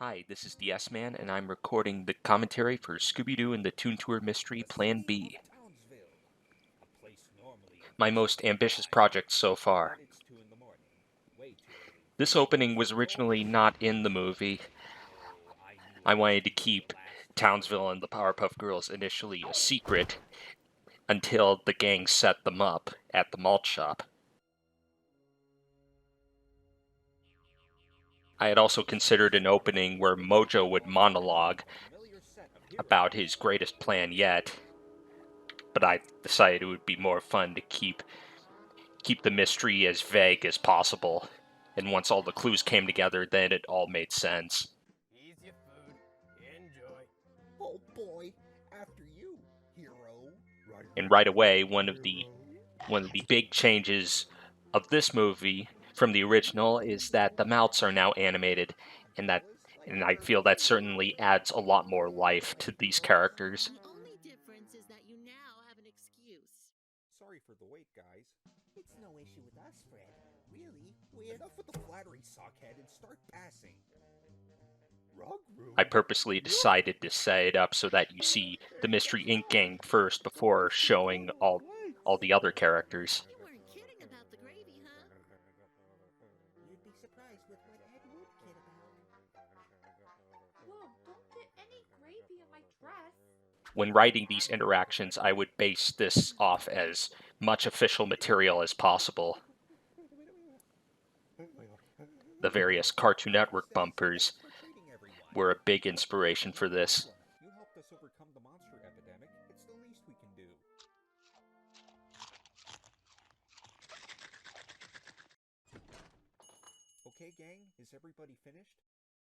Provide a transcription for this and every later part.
Hi, this is the S-Man, and I'm recording the commentary for Scooby-Doo and the Toon Tour Mystery Plan B, my most ambitious project so far. This opening was originally not in the movie. I wanted to keep Townsville and the Powerpuff Girls initially a secret until the gang set them up at the malt shop. I had also considered an opening where Mojo would monologue about his greatest plan yet, but I decided it would be more fun to keep the mystery as vague as possible. And once all the clues came together, then it all made sense. Here's your food. Enjoy. Oh boy, after you, hero. And right away, one of the big changes of this movie from the original is that the mouths are now animated, and I feel that certainly adds a lot more life to these characters. The only difference is that you now have an excuse. Sorry for the wait, guys. It's no issue with us, Fred. Really, we're enough with the flattery, sockhead, and start passing. I purposely decided to set it up so that you see the Mystery Inc. gang first before showing all the other characters. You weren't kidding about the gravy, huh? You'd be surprised with what Ed would kid about. Whoa, don't get any gravy in my dress. When writing these interactions, I would base this off as much official material as possible. The various Cartoon Network bumpers were a big inspiration for this. You helped us overcome the monster epidemic. It's the least we can do. Okay, gang, is everybody finished?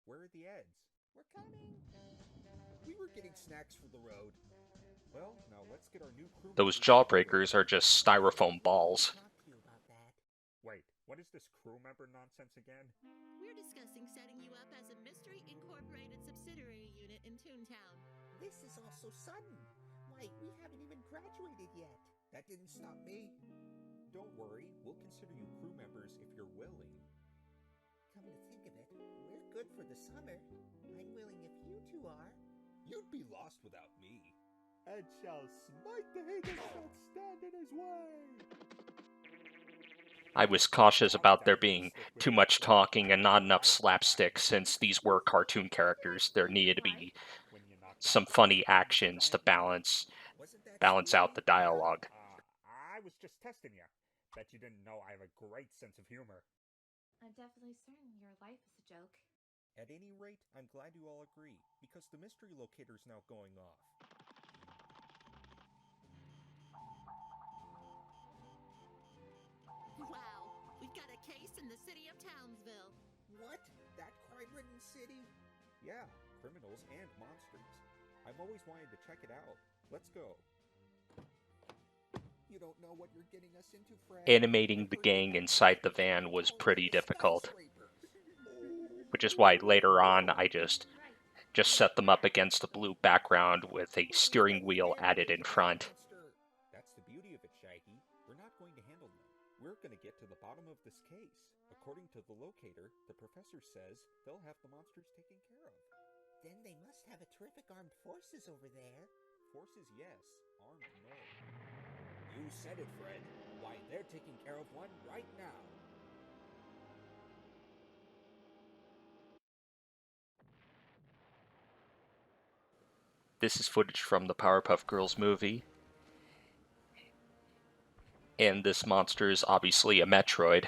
Where are the Eds? We're coming. We were getting snacks for the road. Well, now let's get our new crew. Those jawbreakers are just styrofoam balls. Talk to you about that. Wait, what is this crew member nonsense again? We're discussing setting you up as a Mystery Incorporated subsidiary unit in Toontown. This is all so sudden. Why, we haven't even graduated yet. That didn't stop me. Don't worry, we'll consider you crew members if you're willing. Come to think of it, we're good for the summer. I'm willing if you two are. You'd be lost without me. And shall smite the haters that stand in his way. I was cautious about there being too much talking and not enough slapstick, since these were cartoon characters. There needed to be some funny actions to balance out the dialogue. I was just testing you. Bet you didn't know I have a great sense of humor. I'm definitely certain your life is a joke. At any rate, I'm glad you all agree, because the mystery locator's now going off. Wow, we've got a case in the city of Townsville. What? That crime-ridden city? Yeah, criminals and monsters. I've always wanted to check it out. Let's go. You don't know what you're getting us into, Fred. Animating the gang inside the van was pretty difficult, which is why later on I just set them up against a blue background with a steering wheel added in front. That's the beauty of it, Shaggy. We're not going to handle them. We're going to get to the bottom of this case. According to the locator, the professor says they'll have the monsters taken care of. Then they must have a terrific armed forces over there. Forces, yes. Armed, no. You said it, Fred. Why, they're taking care of one right now. This is footage from the Powerpuff Girls movie. And this monster is obviously a Metroid.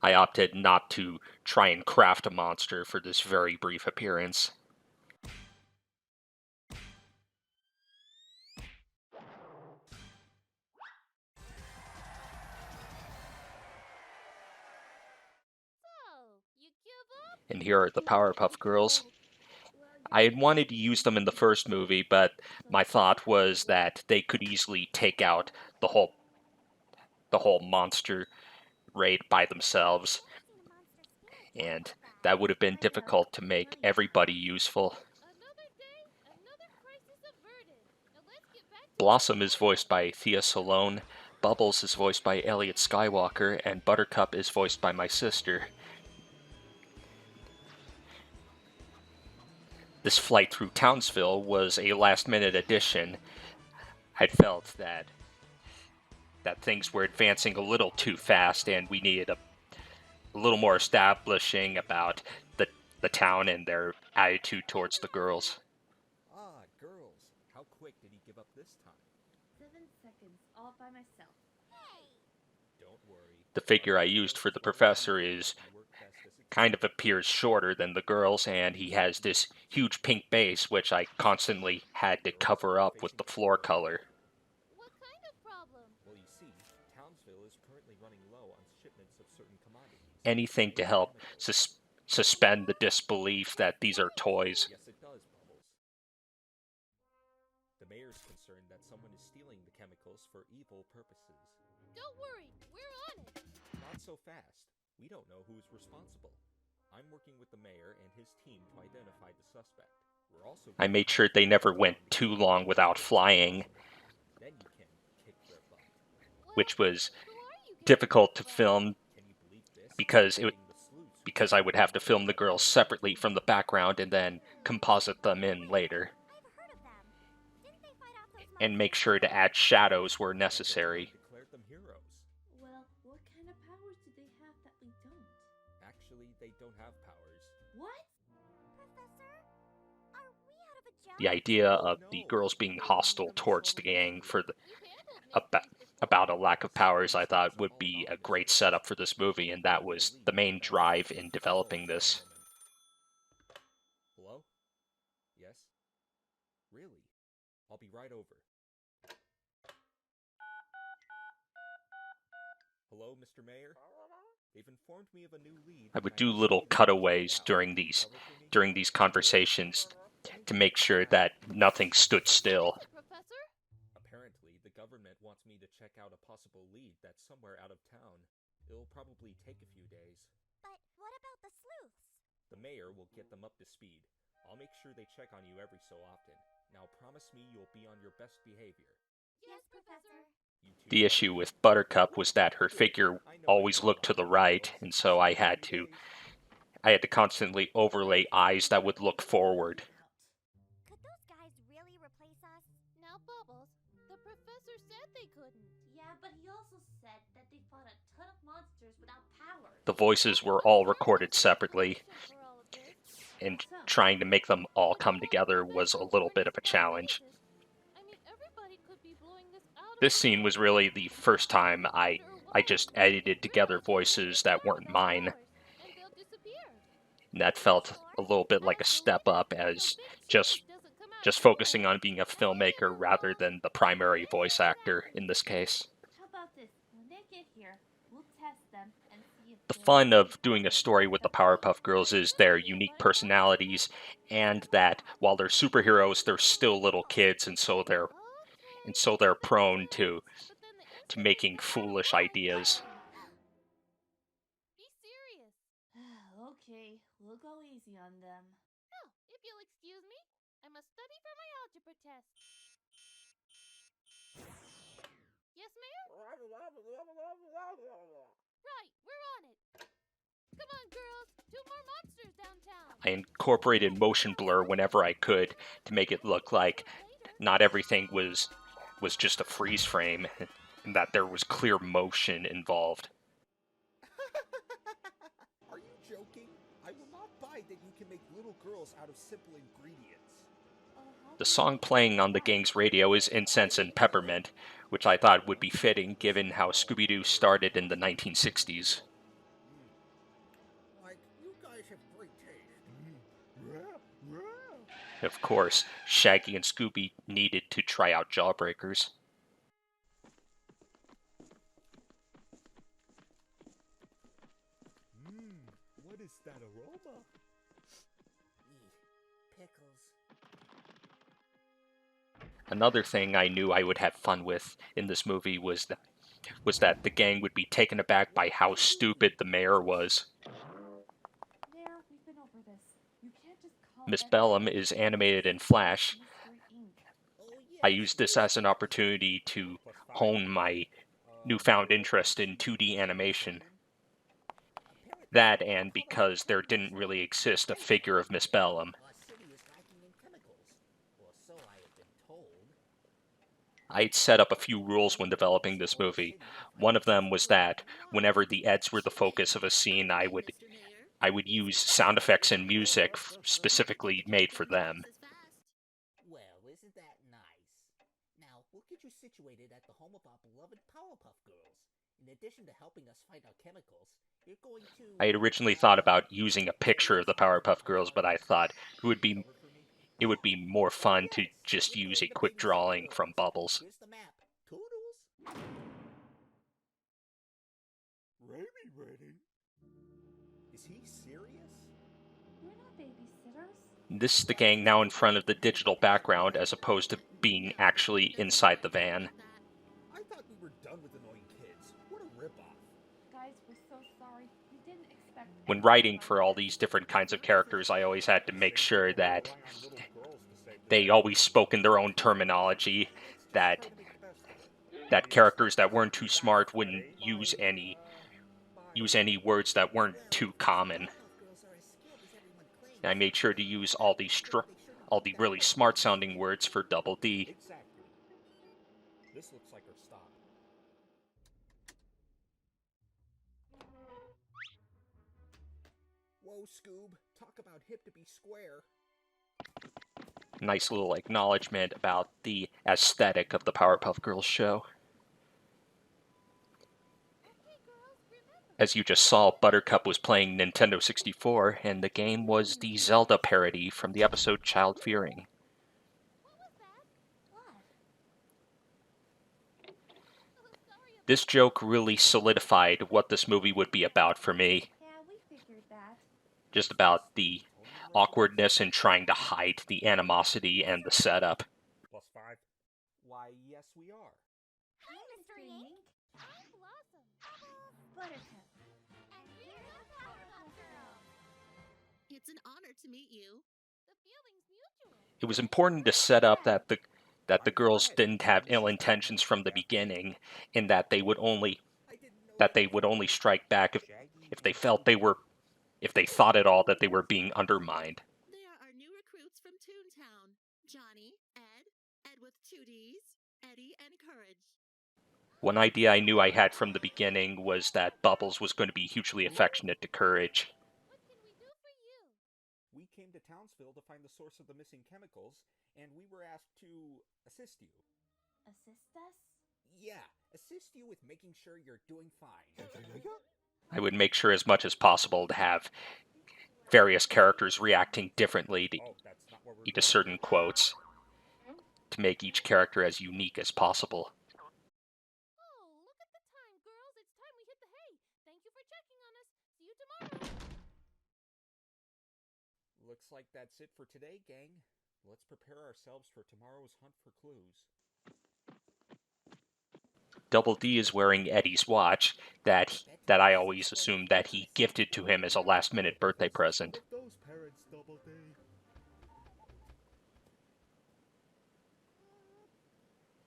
I opted not to try and craft a monster for this very brief appearance. And here are the Powerpuff Girls. I had wanted to use them in the first movie, but my thought was that they could easily take out the whole monster raid by themselves, and that would have been difficult to make everybody useful. Blossom is voiced by Thea Salone, Bubbles is voiced by Elliot Skywalker, and Buttercup is voiced by my sister. this flight through Townsville was a last-minute addition. I felt that things were advancing a little too fast, and we needed a little more establishing about the town and their attitude towards the girls. Ah, girls. How quick did he give up this time? 7 seconds, all by myself. Don't worry. The figure I used for the professor is kind of appears shorter than the girls, and he has this huge pink base, which I constantly had to cover up with the floor color. What kind of problem? Well, you see, Townsville is currently running low on shipments of certain commodities. Anything to help suspend the disbelief that these are toys. Yes, it does, Bubbles. The mayor's concerned that someone is stealing the chemicals for evil purposes. Don't worry, we're on it. Not so fast. We don't know who's responsible. I'm working with the mayor and his team to identify the suspect. We're also I made sure they never went too long without flying, then you can kick their butt. which was Who are you guys? difficult to film Can you believe this? because The sleuths because I would have to film the girls separately from the background and then composite them in later, I've heard of them. Didn't they fight off those and make sure to add shadows where necessary. declared them heroes. Well, what kind of powers do they have that we don't? Actually, they don't have powers. What? Professor? Are we out of a job? The idea of the girls being hostile towards the gang for the about a lack of powers, I thought would be a great setup for this movie, and that was the main drive in developing this. Hello? Yes? Really? I'll be right over. Hello, Mr. Mayor? They've informed me of a new lead. I would do little cutaways during these conversations to make sure that nothing stood still. Professor? Apparently, the government wants me to check out a possible lead that's somewhere out of town. It'll probably take a few days. But what about the sleuths? The mayor will get them up to speed. I'll make sure they check on you every so often. Now promise me you'll be on your best behavior. Yes, Professor. You two The issue with Buttercup was that her figure always looked to the right, and so I had to constantly overlay eyes that would look forward. Could those guys really replace us? Now, Bubbles, the professor said they couldn't. Yeah, but he also said that they fought a ton of monsters without powers. The voices were all recorded separately, For all of this. and trying to make them all come together was a little bit of a challenge. I mean, everybody could be blowing this out. This scene was really the first time I just edited together voices that weren't mine, And they'll disappear. and that felt a little bit like a step up as just focusing on being a filmmaker rather than the primary voice actor in this case. How about this? When they get here, we'll test them and see if The they're- fun of doing a story with the Powerpuff Girls is their unique personalities, and that while they're superheroes, they're still little kids, and so they're prone to making foolish ideas. Be serious. Okay, we'll go easy on them. Now, if you'll excuse me, I must study for my algebra test. Yes, Mayor? Right, we're on it. Come on, girls. 2 more monsters downtown. I incorporated motion blur whenever I could to make it look like not everything was just a freeze frame, and that there was clear motion involved. Are you joking? I will not buy that you can make little girls out of simple ingredients. The song playing on the gang's radio is Incense and Peppermint, which I thought would be fitting given how Scooby-Doo started in the 1960s. Like, you guys have great taste. Of course, Shaggy and Scooby needed to try out Jawbreakers. What is that aroma? Pickles. Another thing I knew I would have fun with in this movie was that the gang would be taken aback by how stupid the mayor was. There, we've been over this. You can't just call Miss everything Bellum is animated in Flash. Mystery Inc. Oh, yeah. I used this as an opportunity to hone my newfound interest in 2D animation. That, and because there didn't really exist a figure of Miss Bellum. Lost City is lacking I'd set up a few rules when developing this movie. One of them was that whenever the Eds were the focus of a scene, I would use sound effects and music specifically made for them. Well, isn't that nice? Now, we'll get you situated at the home of our beloved Powerpuff Girls. In addition to helping us find our chemicals, you're going to... I had originally thought about using a picture of the Powerpuff Girls, but I thought it would be more fun to just use a quick drawing from Bubbles. Here's the map. Toodles. Ready. Is he serious? We're not babysitters. This is the gang now in front of the digital background as opposed to being actually inside the van. I thought we were done with annoying kids. What a ripoff. Guys, we're so sorry. We didn't expect. When writing for all these different kinds of characters, I always had to make sure that they always spoke in their own terminology, that characters that weren't too smart wouldn't use any words that weren't too common. I made sure to use all the really smart sounding words for Double D. Exactly. This looks like our stop. Whoa, Scoob. Talk about hip to be square. Nice little acknowledgement about the aesthetic of the Powerpuff Girls show. As you just saw, Buttercup was playing Nintendo 64, and the game was the Zelda parody from the episode Child Fearing. This joke really solidified what this movie would be about for me. Yeah, we figured that. Just about the awkwardness and trying to hide the animosity and the setup. +5. Why, yes, we are. Hi, Mr. Ink. I'm Blossom. Buttercup. And we're the Powerpuff Girls. It's an honor to meet you. The feeling's mutual. It was important to set up that the girls didn't have ill intentions from the beginning, and that they would only strike back if they thought at all that they were being undermined. They are our new recruits from Toontown. Johnny, Ed with 2 Ds, Eddie, and Courage. One idea I knew I had from the beginning was that Bubbles was going to be hugely affectionate to Courage. What can we do for you? We came to Townsville to find the source of the missing chemicals, and we were asked to assist you. Assist us? Yeah, assist you with making sure you're doing fine. I would make sure as much as possible to have various characters reacting differently Oh, that's not what we're to certain quotes, to make each character as unique as possible. Oh, look at the time, girls. It's time we hit the hay. Thank you for checking on us. See you tomorrow. Looks like that's it for today, gang. Let's prepare ourselves for tomorrow's hunt for clues. Double D is wearing Eddie's watch that I always assumed that he gifted to him as a last-minute birthday present. Those parents, Double D.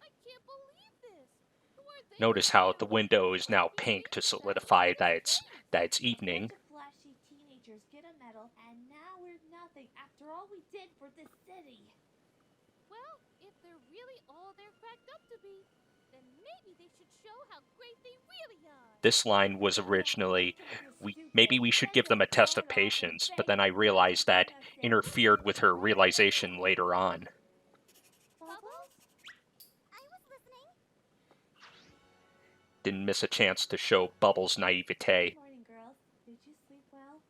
I can't believe this. Who are they? Notice how the window is now pink to solidify that it's evening. The flashy teenagers get a medal, and now we're nothing after all we did for this city. Well, if they're really all they're cracked up to be, then maybe they should show how great they really are. This line was originally, maybe we should give them a test of patience, but then I realized that interfered with her realization later on. Bubbles? I was listening. Didn't miss a chance to show Bubbles' naivete. Morning, girls. Did you sleep well?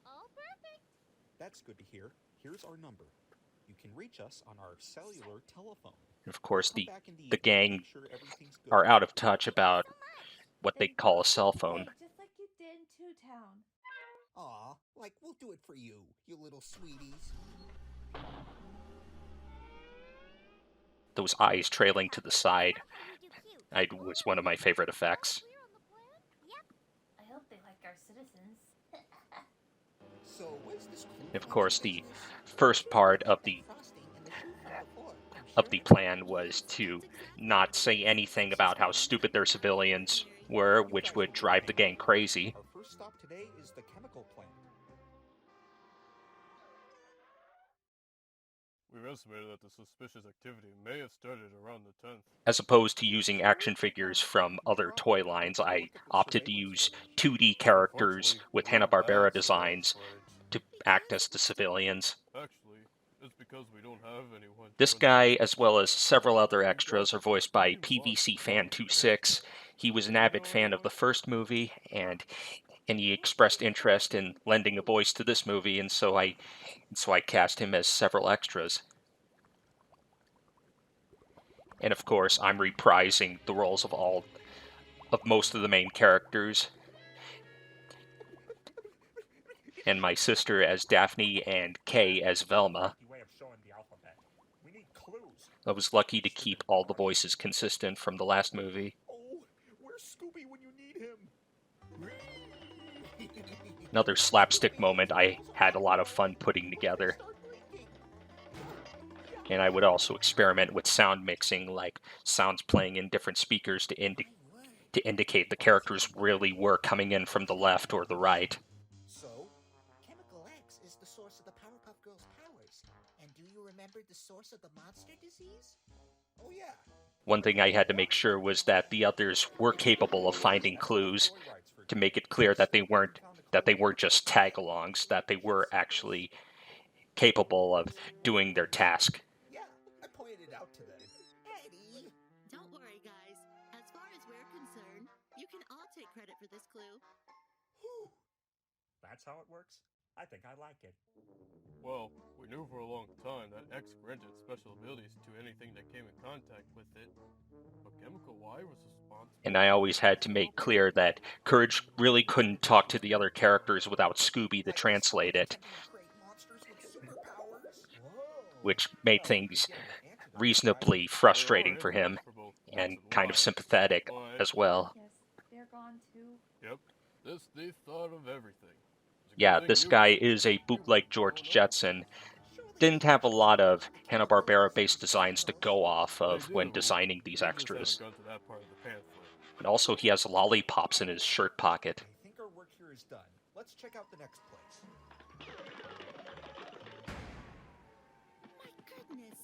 All perfect. That's good to hear. Here's our number. You can reach us on our cellular telephone. Of course, Come the back in the the evening to gang make sure everything's good. are out of touch about what they call a cell phone. Just like you did in Toontown. Aw, like we'll do it for you, you little sweeties. Those eyes trailing to the side was one of my favorite effects. Clear on the plan? I hope they like our citizens. So where's this clue? Of course, the first part of the plan was to not say anything about how stupid their civilians were, which would drive the gang crazy. Our first stop today is the chemical plant. We've estimated that the suspicious activity may have started around the 10th. As opposed to using action figures from other toy lines, I opted to use 2D characters with Hanna-Barbera designs to act as the civilians. Actually, it's because we don't have anyone. This guy, as well as several other extras, are voiced by PVC Fan 26. He was an avid fan of the first movie, and he expressed interest in lending a voice to this movie, and so I cast him as several extras. And of course, I'm reprising the roles of most of the main characters. And my sister as Daphne and Kay as Velma. Way of showing the alphabet. We need clues. I was lucky to keep all the voices consistent from the last movie. Oh, where's Scooby when you need him? Another slapstick moment I had a lot of fun putting together. And I would also experiment with sound mixing, like sounds playing in different speakers to indicate the characters really were coming in from the left or the right. So, Chemical X is the source of the Powerpuff Girls' powers. And do you remember the source of the monster disease? Oh yeah. One thing I had to make sure was that the others were capable of finding clues to make it clear that they weren't just tag-alongs, that they were actually capable of doing their task. Yeah, I pointed it out to them. Eddie! Don't worry, guys. As far as we're concerned, you can all take credit for this clue. Whew. That's how it works? I think I like it. Well, we knew for a long time that X granted special abilities to anything that came in contact with it. But Chemical Y was responsible. And I always had to make clear that Courage really couldn't talk to the other characters without Scooby to translate it, which made things reasonably frustrating for him and kind of sympathetic as well. Yes, they're gone too. Yep, they thought of everything. Yeah, this guy is a bootleg George Jetson. Didn't have a lot of Hanna-Barbera-based designs to go off of when designing these extras. And also, he has lollipops in his shirt pocket. I think our work here is done. Let's check out the next place. My goodness.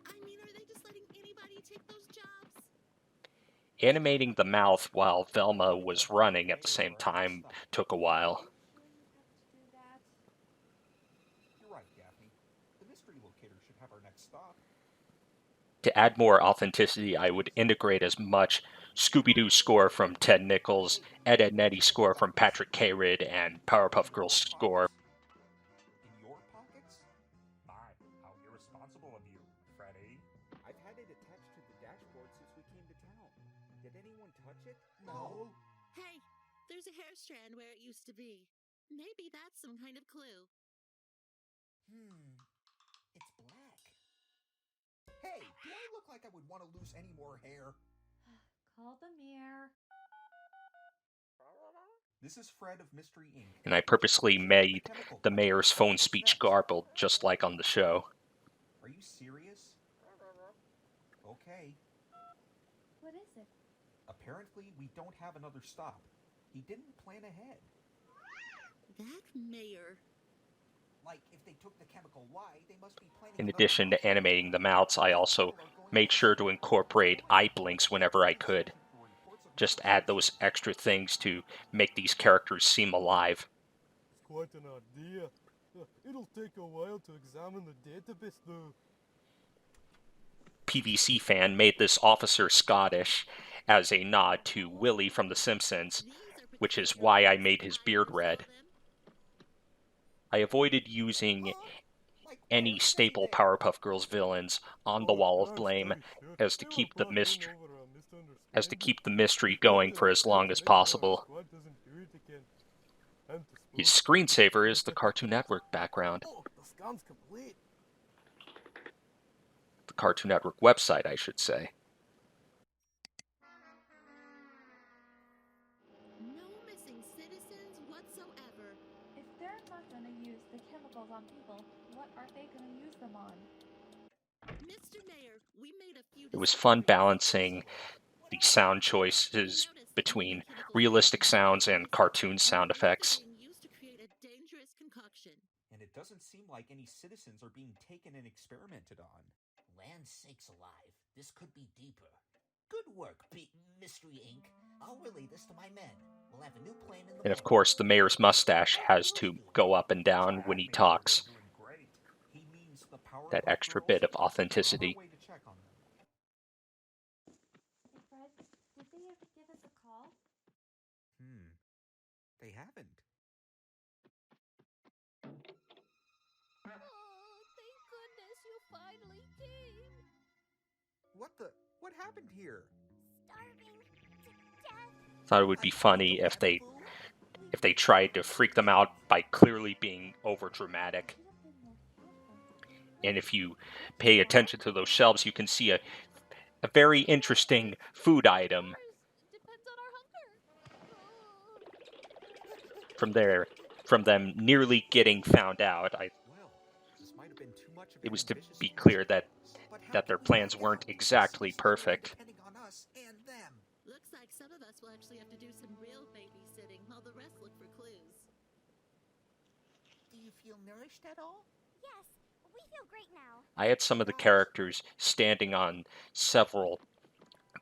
I mean, are they just letting anybody take those jobs? Animating the mouth while Velma was running at the same time took a while. You're right, Daphne. The mystery locator should have our next stop. To add more authenticity, I would integrate as much Scooby-Doo score from Ted Nichols, Ed, Edd n Eddy score from Patrick K-Rid, and Powerpuff Girls score. In your pockets? My, how irresponsible of you, Freddy. I've had it attached to the dashboard since we came to town. Did anyone touch it? No. Hey, there's a hair strand where it used to be. Maybe that's some kind of clue. It's black. Hey, do I look like I would want to lose any more hair? Call the mayor. This is Fred of Mystery Inc. And I purposely made the mayor's phone speech garbled, just like on the show. Are you serious? Okay. What is it? Apparently, we don't have another stop. He didn't plan ahead. That mayor. Like, if they took the Chemical Y, they must be planning. In addition to animating the mouths, I also made sure to incorporate eye blinks whenever I could. Just add those extra things to make these characters seem alive. It's quite an idea. It'll take a while to examine the database, though. PVC Fan made this officer Scottish as a nod to Willie from The Simpsons, which is why I made his beard red. I avoided using any staple Powerpuff Girls villains on the Wall of Blame as to keep the mystery going for as long as possible. His screensaver is the Cartoon Network background. The Cartoon Network website, I should say. No missing citizens whatsoever. If they're not gonna use the chemicals on people, what are they gonna use them on? Mr. Mayor, we made a few. It was fun balancing the sound choices between realistic sounds and cartoon sound effects. Used to create a dangerous concoction. And it doesn't doesn't seem like any citizens are being taken and experimented on. Land sakes alive, this could be deeper. Good work, Mystery Inc. I'll relay this to my men. We'll have a new plan in the And of morning. course, the mayor's mustache has to go up and down when he talks. He means the Powerpuff That extra Girls bit of are on our authenticity. way to check on them. Hey, Fred, did they ever give us a call? They haven't. Oh, thank goodness you finally came. What happened here? Starving to death. Thought it would be funny if they tried to freak them out by clearly being over dramatic. And if you pay attention to those shelves, you can see a very interesting food item Depends on our hunger. from them nearly getting found out. Well, this might have been too much of It an was to ambitious be plan. clear that But their how can we plans find weren't out? exactly Seems like they're perfect. depending on us and them. Looks like some of us will actually have to do some real babysitting while the rest look for clues. Do you feel nourished at all? Yes, we feel great now. I had some of the characters standing on several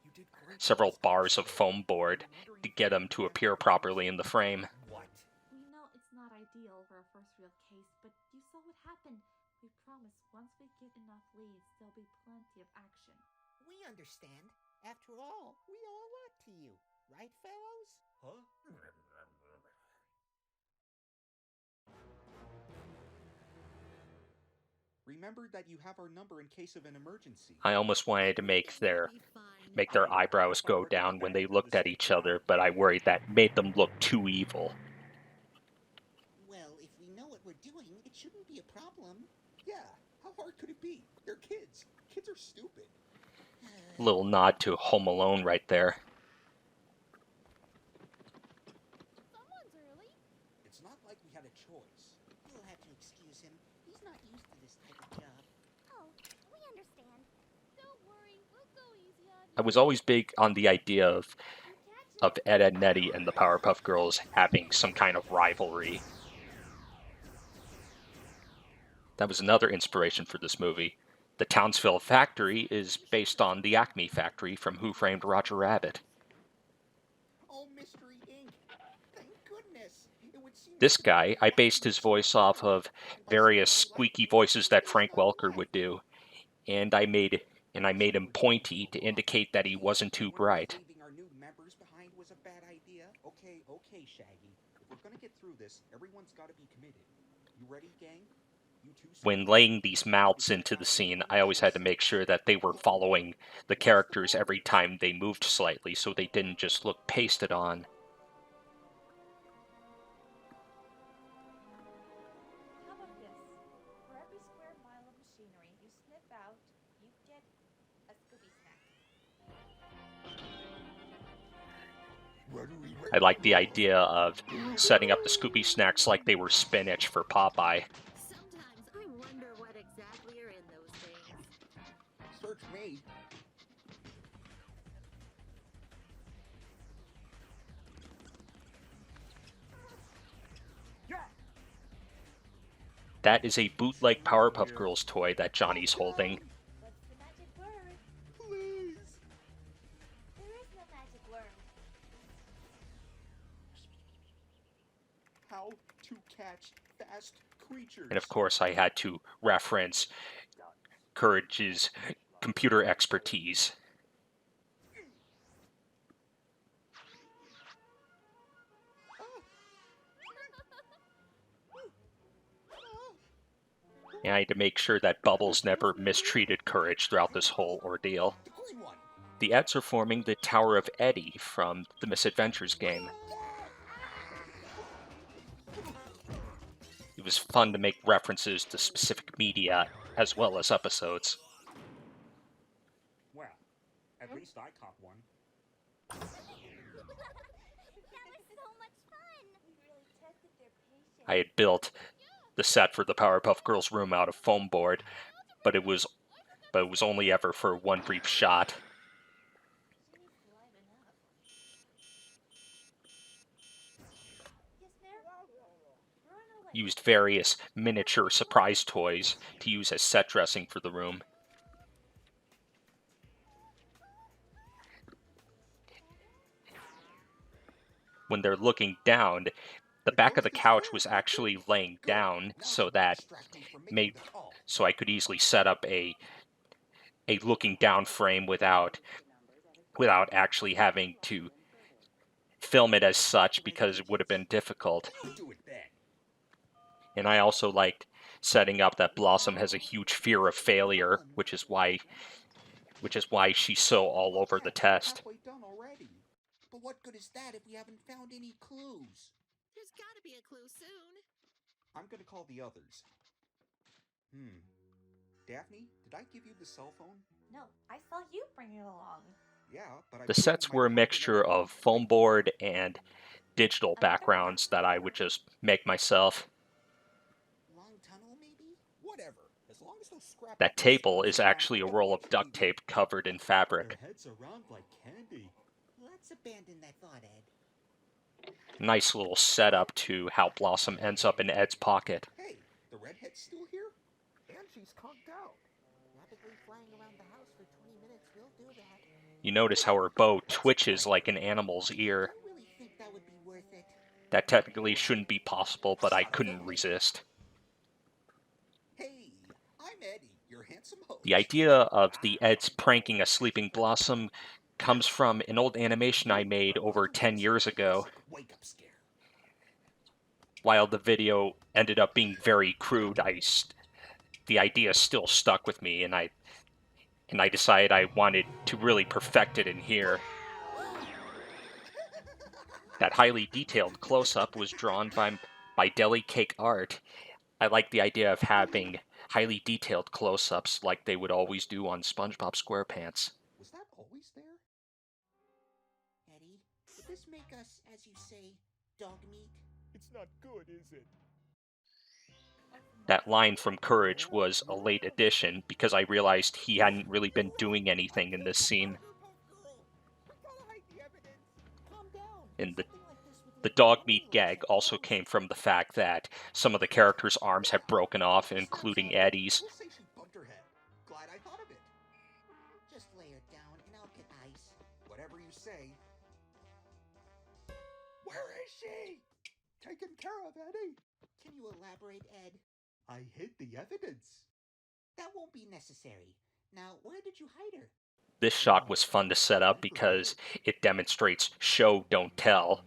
You did great. bars of foam board to get them to appear properly in the frame. What? We know it's not ideal for a first real case, but you saw what happened. We promise once we get enough leads, there'll be plenty of action. We understand. After all, we owe a lot to you. Right, fellows? Huh? Remember that you have our number in case of an emergency. I almost wanted to make their eyebrows go down when they looked at each other, but I worried that made them look too evil. Well, if we know what we're doing, it shouldn't be a problem. Yeah, how hard could it be? They're kids. Kids are stupid. Little nod to Home Alone right there. Someone's early. It's not like we had a choice. You'll have to excuse him. He's not used to this type of job. Oh, we understand. Don't worry, we'll go easy on I was always big on the idea of Ed, Edd n Eddy and the Powerpuff Girls having some kind of rivalry. That was another inspiration for this movie. The Townsville factory is based on the Acme factory from Who Framed Roger Rabbit. Oh, Mystery Inc. Thank goodness. It would seem This guy, I based his voice off of various squeaky voices that Frank Welker would do, and I made him pointy to indicate that he wasn't too bright. Leaving our new members behind was a bad idea. Okay, Shaggy. If we're gonna get through this, everyone's gotta be committed. You ready, gang? You two. When laying these mouths into the scene, I always had to make sure that they were following the characters every time they moved slightly, so they didn't just look pasted on. How about this? For every square mile of machinery you sniff out, you get a Scooby snack. I like the idea of setting up the Scoopy snacks like they were spinach for Popeye. Sometimes I wonder what exactly are in those things. Search me. That is a bootleg Powerpuff Girls toy that Johnny's holding. What's the magic word? Please. There is no magic word. How to catch fast creatures. And of course, I had to reference Courage's computer expertise. And I had to make sure that Bubbles never mistreated Courage throughout this whole ordeal. The green one. The Eds are forming the Tower of Eddie from the Misadventures game. It was fun to make references to specific media as well as episodes. Well, at least I caught one. That was so much fun. We really tested their patience. I had built the set for the Powerpuff Girls room out of foam board, but it was only ever for one brief shot. She needs to liven up. Yes, Mayor? Run away. used various miniature surprise toys to use as set dressing for the room. When they're looking down, the back of the couch was actually laying down so that I could easily set up a looking down frame without actually having to film it as such, because it would have been difficult. And I also liked setting up that Blossom has a huge fear of failure, which is why she's so all over the test. Halfway done already. But what good is that if we haven't found any clues? There's gotta be a clue soon. I'm gonna call the others. Daphne, did I give you the cell phone? No, I saw you bring it along. Yeah, but I The put it in sets my were a pocket mixture at home. of foam board and digital backgrounds that I would just make myself. Long tunnel, maybe? Whatever. As long as those scrap That table is actually a roll of duct tape covered in fabric. Their heads are round like candy. Let's abandon that thought, Ed. Nice little setup to how Blossom ends up in Ed's pocket. Hey, the redhead's still here? And she's conked out. Rapidly flying around the house for 20 minutes will do that. You notice how her bow twitches like an animal's ear. I really think that would be worth it. That technically shouldn't be possible, but I couldn't resist. Hey, I'm Eddie, your handsome host. The idea of the Ed's pranking a sleeping Blossom comes from an old animation I made over 10 years ago. Wake up scare. While the video ended up being very crude, the idea still stuck with me, and I decided I wanted to really perfect it in here. That highly detailed close-up was drawn by Deli Cake Art. I like the idea of having highly detailed close-ups like they would always do on SpongeBob SquarePants. Was that always there? Eddie, would this make us, as you say, dog meat? It's not good, is it? That line from Courage was a late addition because I realized he hadn't really been doing anything in this scene. And the dog meat gag also came from the fact that some of the characters' arms had broken off, including Eddie's. We'll say she bumped her head. Glad I thought of it. Just lay her down and I'll get ice. Whatever you say. Where is she? Taken care of, Eddie. Can you elaborate, Ed? I hid the evidence. That won't be necessary. Now, where did you hide her? This shot was fun to set up because it demonstrates show, don't tell,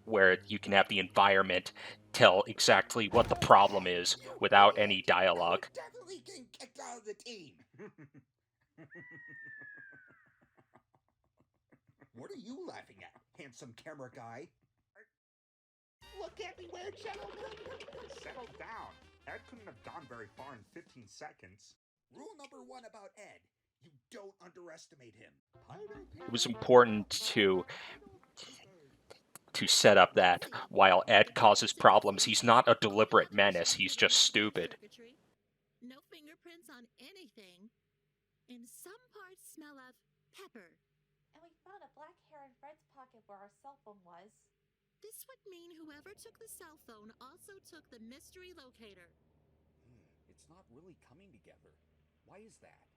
where you can have the environment tell exactly what the problem is without any dialogue. You're definitely getting kicked out of the team. What are you laughing at, handsome camera guy? Look at me, where gentlemen. Settle down. Ed couldn't have gone very far in 15 seconds. Rule number 1 about Ed. You don't underestimate him. It was important to set up that while Ed causes problems, he's not a deliberate menace, he's just stupid. No fingerprints on anything. And some parts smell of pepper. And we found a black hair in Fred's pocket where our cell phone was. This would mean whoever took the cell phone also took the mystery locator. It's not really coming together. Why is that?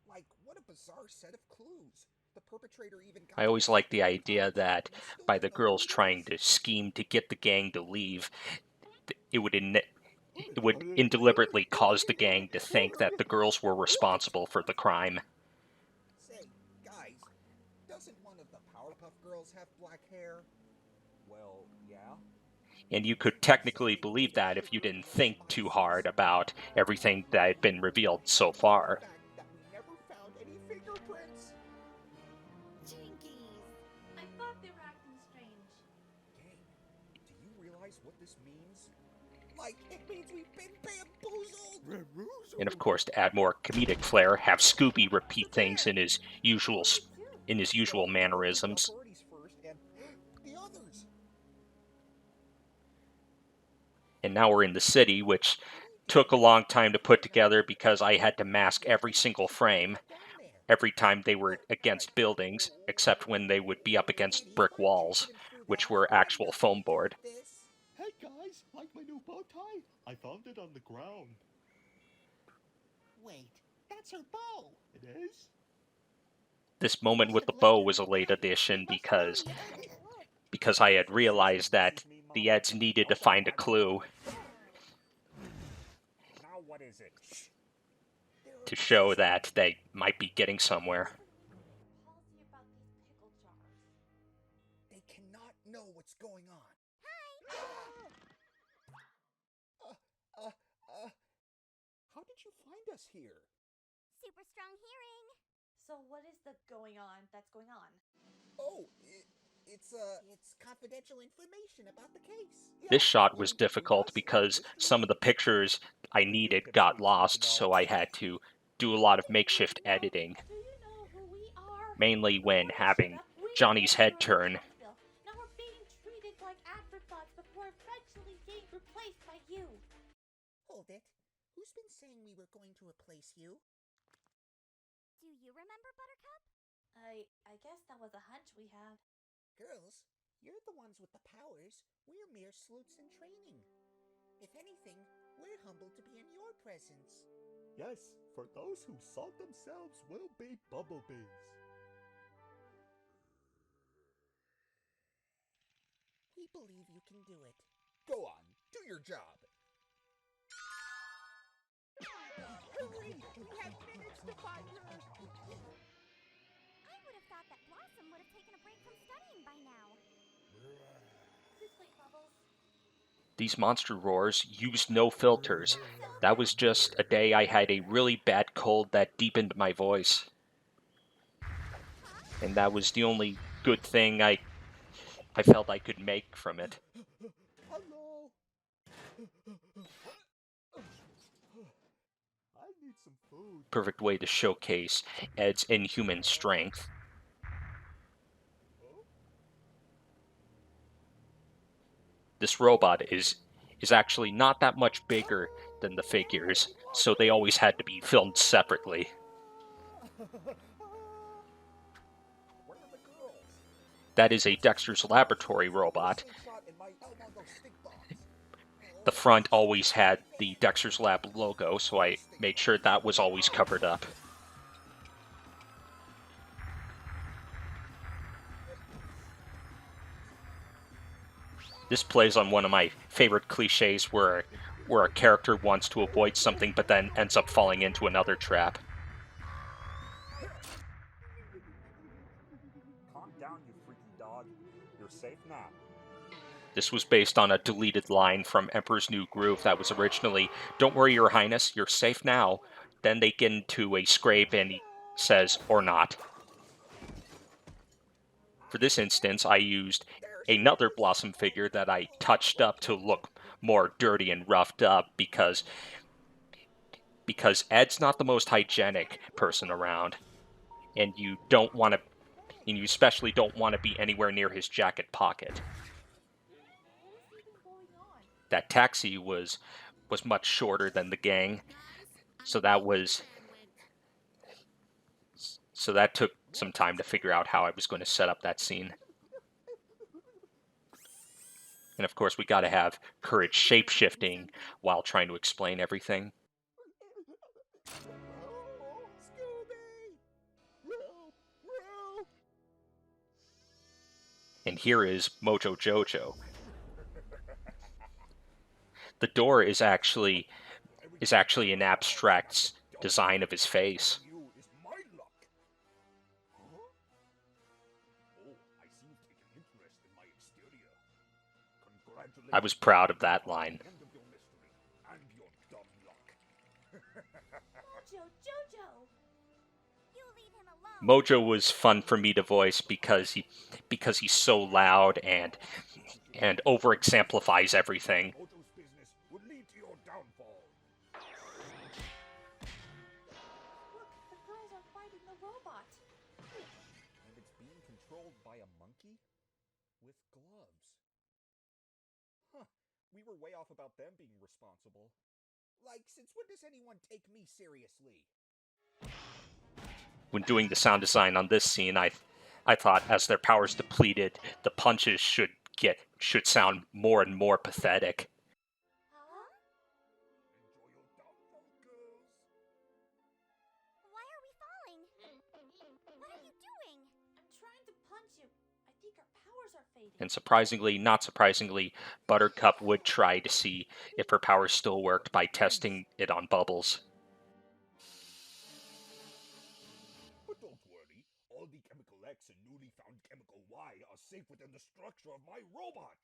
Like, what a bizarre set of clues. The perpetrator even got I always liked the idea that by the girls trying to scheme to get the gang to leave, it would indeliberately cause the gang to think that the girls were responsible for the crime. Say, guys, doesn't one of the Powerpuff Girls have black hair? Well, yeah. And you could technically believe that if you didn't think too hard about everything that had been revealed so far. The fact that we never found any fingerprints. Jinkies! I thought they were acting strange. Gang, do you realize what this means? Like, it means we've been bamboozled. And of course, to add more comedic flair, have Scooby repeat things in his usual mannerisms. Authorities first and the others. And now we're in the city, which took a long time to put together because I had to mask every single frame every time they were against buildings, except when they would be up against brick walls, which were actual foam board. This? Hey guys, like my new bow tie? I found it on the ground. Wait, that's her bow. It is? This moment with the bow was a late addition because I had realized that the Eds needed to find a clue Now what is it? to show that they might be getting somewhere. Policy about these pickle jars. They cannot know what's going on. How did you find us here? Super strong hearing. So what is the going on that's going on? Oh, it's confidential information about the case. This shot was difficult because some of the pictures I needed got lost, so I had to do a lot of makeshift editing, Do you know who we are? mainly when having Johnny's head turn. Now we're being treated like afterthoughts before eventually being replaced by you. Hold it. Who's been saying we were going to replace you? Do you remember, Buttercup? I guess that was a hunch we had. Girls, you're the ones with the powers. We're mere sleuths in training. If anything, we're humbled to be in your presence. Yes, for those who thought themselves will be bumblebees. We believe you can do it. Go on, do your job. Hurry! We have minutes to find her! I would have thought that Blossom would have taken a break from studying by now. This way, Bubbles. These monster roars used no filters. That was just a day I had a really bad cold that deepened my voice. And that was the only good thing I felt I could make from it. Hello? I need some food. Perfect way to showcase Ed's inhuman strength. This robot is actually not that much bigger than the figures, so they always had to be filmed separately. Where are the girls? That is a Dexter's Laboratory robot. Slingshot and my elbow those stink bombs. The front always had the Dexter's Lab logo, so I made sure that was always covered up. This plays on one of my favorite cliches where a character wants to avoid something but then ends up falling into another trap. Calm down, you freaky dog. You're safe now. This was based on a deleted line from Emperor's New Groove that was originally, "Don't worry, Your Highness, you're safe now." Then they get into a scrape and he says, "Or not." For this instance, I used another Blossom figure that I touched up to look more dirty and roughed up because Ed's not the most hygienic person around, and you especially don't want to be anywhere near his jacket pocket. That taxi was much shorter than the gang, so that took some time to figure out how I was going to set up that scene. And of course, we got to have Courage shape-shifting while trying to explain everything. Oh, Scooby! Help! Help! And here is Mojo Jojo. The door is actually an abstract design of his face. You is my luck. Huh? Oh, I see you've taken interest in my exterior. Congratulations. I was proud of that line. End of your mystery and your dumb luck. Mojo, Jojo! You leave him alone. Mojo was fun for me to voice because he's so loud and over-exemplifies everything. Mojo's business would lead to your downfall. Look, the girls are fighting the robot. And it's being controlled by a monkey with gloves. Huh. We were way off about them being responsible. Like, since when does anyone take me seriously? When doing the sound design on this scene, I thought as their powers depleted, the punches should should sound more and more pathetic. Enjoy your downfall, girls. Why are we falling? What are you doing? I'm trying to punch you. I think our powers are fading. And surprisingly, not surprisingly, Buttercup would try to see if her powers still worked by testing it on Bubbles. But don't worry, all the Chemical X and newly found Chemical Y are safe within the structure of my robot.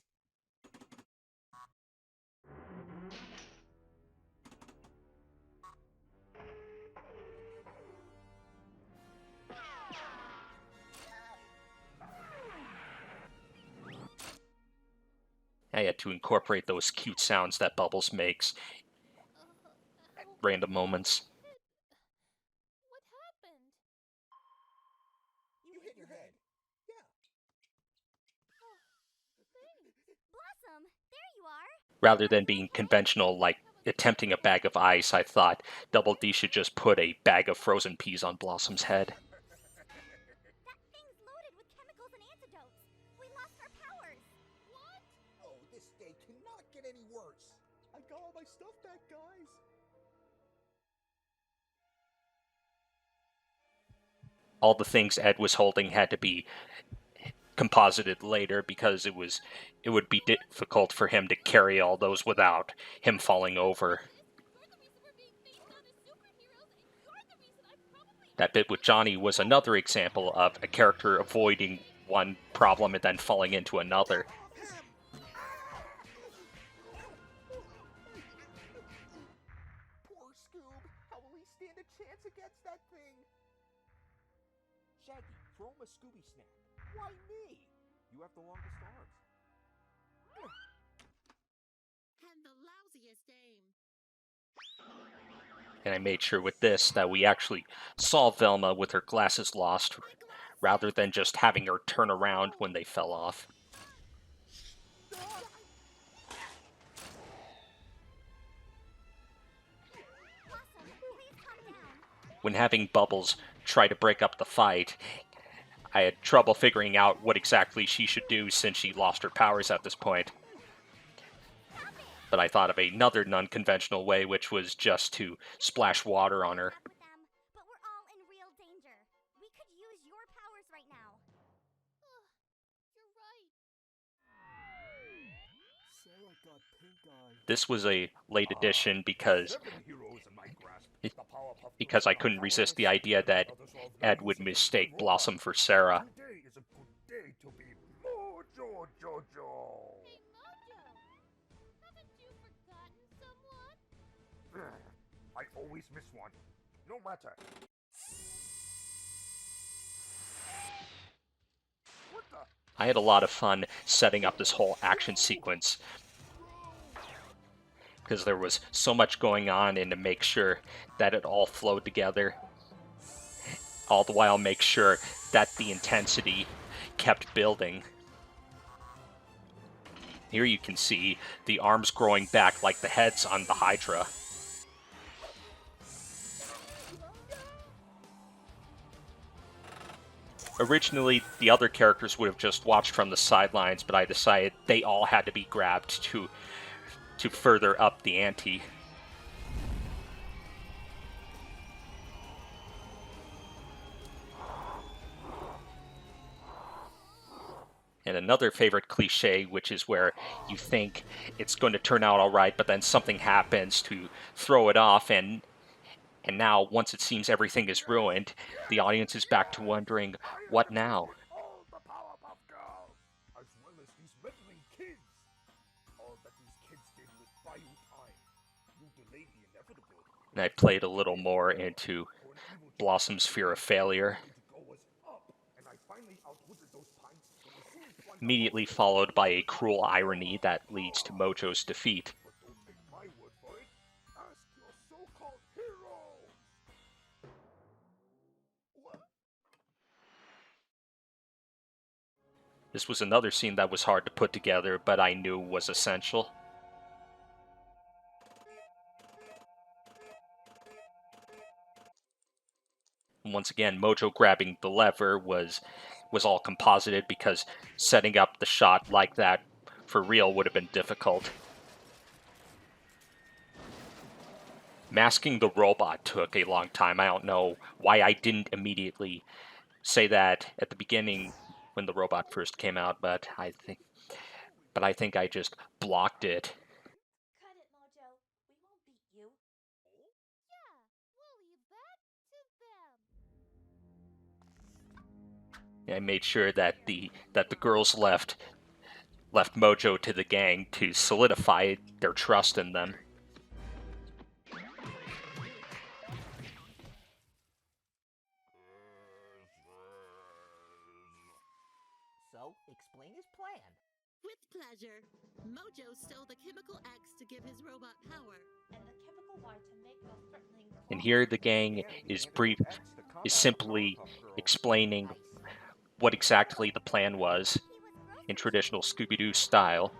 I had to incorporate those cute sounds that Bubbles makes at random moments. What happened? You hit your head. Yeah. Thanks. Blossom, there you are. Rather than being conventional, like attempting a bag of ice, I thought Double D should just put a bag of frozen peas on Blossom's head. That thing's loaded with chemicals and antidotes. We lost our powers. What? Oh, this day cannot get any worse. I got all my stuff back, guys. All the things Ed was holding had to be composited later because it would be difficult for him to carry all those without him falling over. That bit with Johnny was another example of a character avoiding one problem and then falling into another. Poor Scoob. How will he stand a chance against that thing? Shaggy, throw him a Scooby snack. Why me? You have the longest arms. And the lousiest aim. And I made sure with this that we actually saw Velma with her glasses lost, rather than just having her turn around when they fell off. When having Bubbles try to break up the fight, I had trouble figuring out what exactly she should do since she lost her powers at this point. But I thought of another non-conventional way, which was just to splash water on her. With them, but we're all in real danger. We could use your powers right now. You're right. Sarah got pink eye. This was a late addition because I couldn't resist the idea that Ed would mistake Blossom for Sarah. Today is a good day to be Mojo Jojo. Hey, Mojo. Haven't you forgotten someone? I always miss one, no matter. What the? I had a lot of fun setting up this whole action sequence because there was so much going on, and to make sure that it all flowed together, all the while make sure that the intensity kept building. Here you can see the arms growing back like the heads on the Hydra. Originally, the other characters would have just watched from the sidelines, but I decided they all had to be grabbed to further up the ante. And another favorite cliche, which is where you think it's going to turn out all right, but then something happens to throw it off, and now, once it seems everything is ruined, the audience is back to wondering, what now? All the Powerpuff Girls, as well as these meddling kids. All that these kids did was buy you time. You delayed the inevitable. And I played a little more into Blossom's fear of failure, immediately followed by a cruel irony that leads to Mojo's defeat. But don't take my word for it. Ask your so-called hero. What? This was another scene that was hard to put together, but I knew was essential. Once again, Mojo grabbing the lever was was all composited, because setting up the shot like that for real would have been difficult. Masking the robot took a long time. I don't know why I didn't immediately say that at the beginning when the robot first came out, but I think I just blocked it. Cut it, Mojo. We won't beat you. Yeah, we'll leave that to them. I made sure that the girls left Mojo to the gang to solidify their trust in them. So, explain his plan. With pleasure. Mojo stole the chemical X to give his robot power. And the chemical Y to make those threatening And here the gang is simply explaining what exactly the plan was in traditional Scooby-Doo style.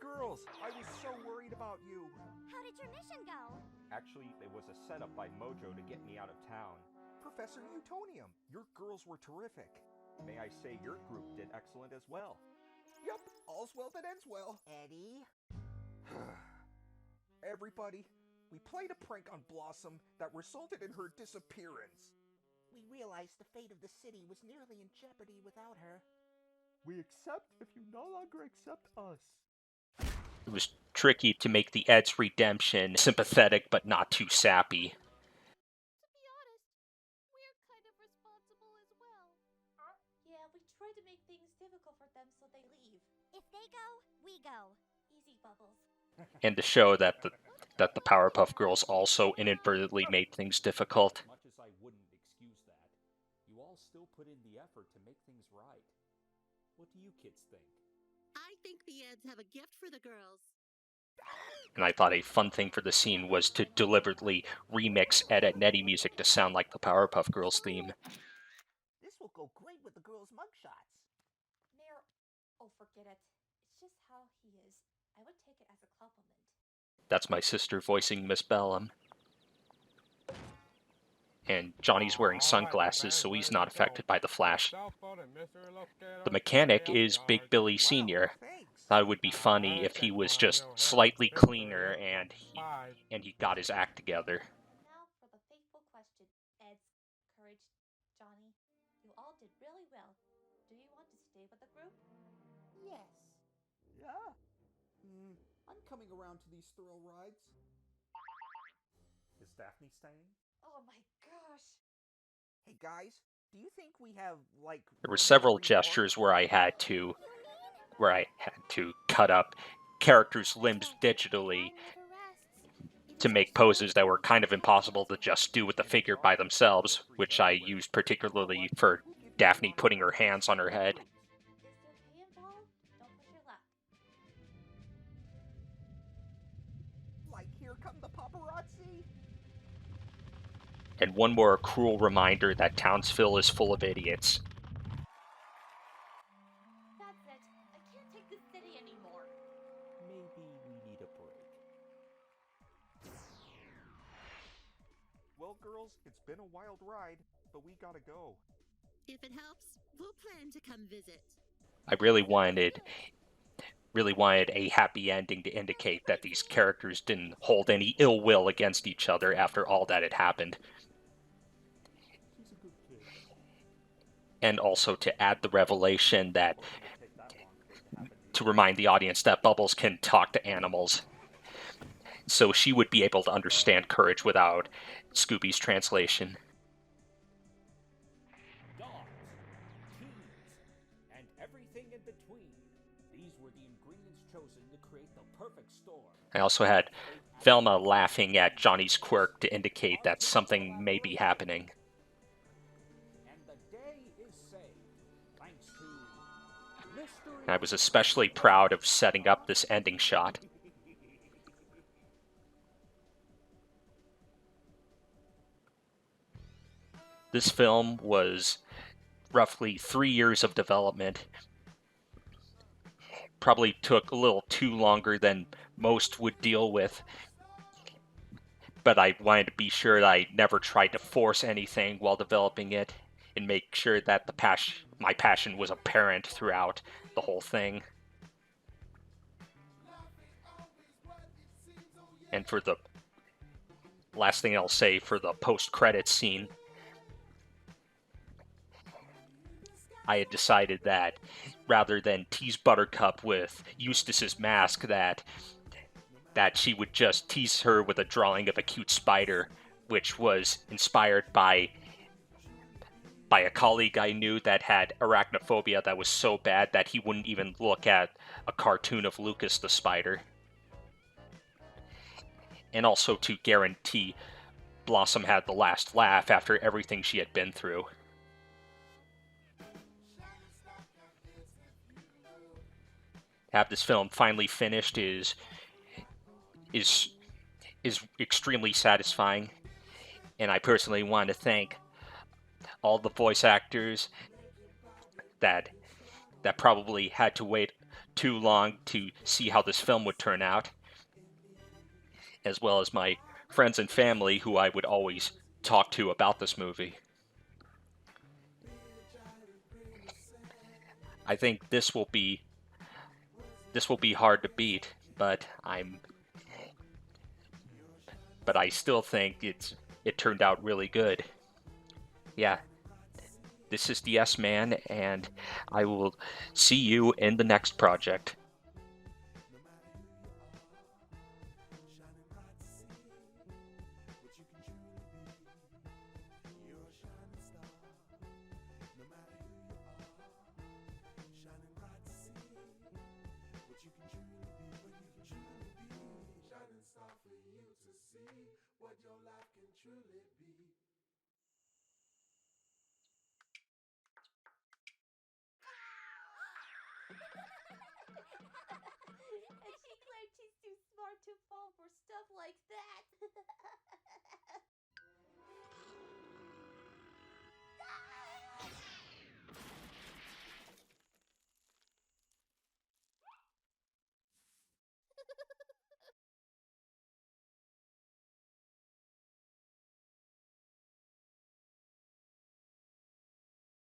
Girls, I was so worried about you. How did your mission go? Actually, it was a setup by Mojo to get me out of town. Professor Newtonium, your girls were terrific. May I say your group did excellent as well. Yup, all's well that ends well. Eddie? Everybody, we played a prank on Blossom that resulted in her disappearance. We realized the fate of the city was nearly in jeopardy without her. We accept if you no longer accept us. It was tricky to make the Ed's redemption sympathetic but not too sappy. To be honest, we're kind of responsible as well. Yeah, we try to make things difficult for them so they leave. If they go, we go. Easy, Bubbles. And to show that the Powerpuff Girls also inadvertently made things difficult. As much as I wouldn't excuse that, you all still put in the effort to make things right. What do you kids think? I think the Eds have a gift for the girls. And I thought a fun thing for the scene was to deliberately remix Ed, Edd n Eddy music to sound like the Powerpuff Girls theme. This will go great with the girls' mugshots. Mayor, oh, forget it. It's just how he is. I would take it as a compliment. That's my sister voicing Miss Bellum. And Johnny's wearing sunglasses, so he's not affected by the flash. The mechanic is Big Billy Sr. Thought it would be funny if he was just slightly cleaner and he got his act together. Now for the fateful question. Ed, Courage, Johnny, you all did really well. Do you want to stay with the group? Yes. Yeah. I'm coming around to these thrill rides. Is Daphne staying? Oh my gosh. Hey guys, do you think we have, like... There were several gestures where I had to cut up characters' limbs digitally to make poses that were kind of impossible to just do with the figure by themselves, which I used particularly for Daphne putting her hands on her head. Is there pay involved? Don't push your luck. Like, here come the paparazzi. And one more cruel reminder that Townsville is full of idiots. That's it. I can't take this city anymore. Maybe we need a break. Well, girls, it's been a wild ride, but we gotta go. If it helps, we'll plan to come visit. I really wanted a happy ending to indicate that these characters didn't hold any ill will against each other after all that had happened. And also to add the revelation that, to remind the audience that Bubbles can talk to animals. So she would be able to understand Courage without Scooby's translation. Dogs, keys, and everything in between. These were the ingredients chosen to create the perfect storm. I also had Velma laughing at Johnny's quirk to indicate that something may be happening. And the day is saved, thanks to mystery. I was especially proud of setting up this ending shot. This film was roughly 3 years of development. Probably took a little too longer than most would deal with. But I wanted to be sure that I never tried to force anything while developing it. and make sure that my passion was apparent throughout the whole thing. And for the last thing I'll say, for the post-credits scene, I had decided that rather than tease Buttercup with Eustace's mask, that she would just tease her with a drawing of a cute spider, which was inspired by a colleague I knew that had arachnophobia that was so bad that he wouldn't even look at a cartoon of Lucas the spider. And also to guarantee Blossom had the last laugh after everything she had been through. To have this film finally finished is extremely satisfying, and I personally want to thank all the voice actors that probably had to wait too long to see how this film would turn out, as well as my friends and family who I would always talk to about this movie. I think this will be hard to beat, but I still think it turned out really good. Yeah. This is the S-Man, and I will see you in the next project. And she claimed she's too smart to fall for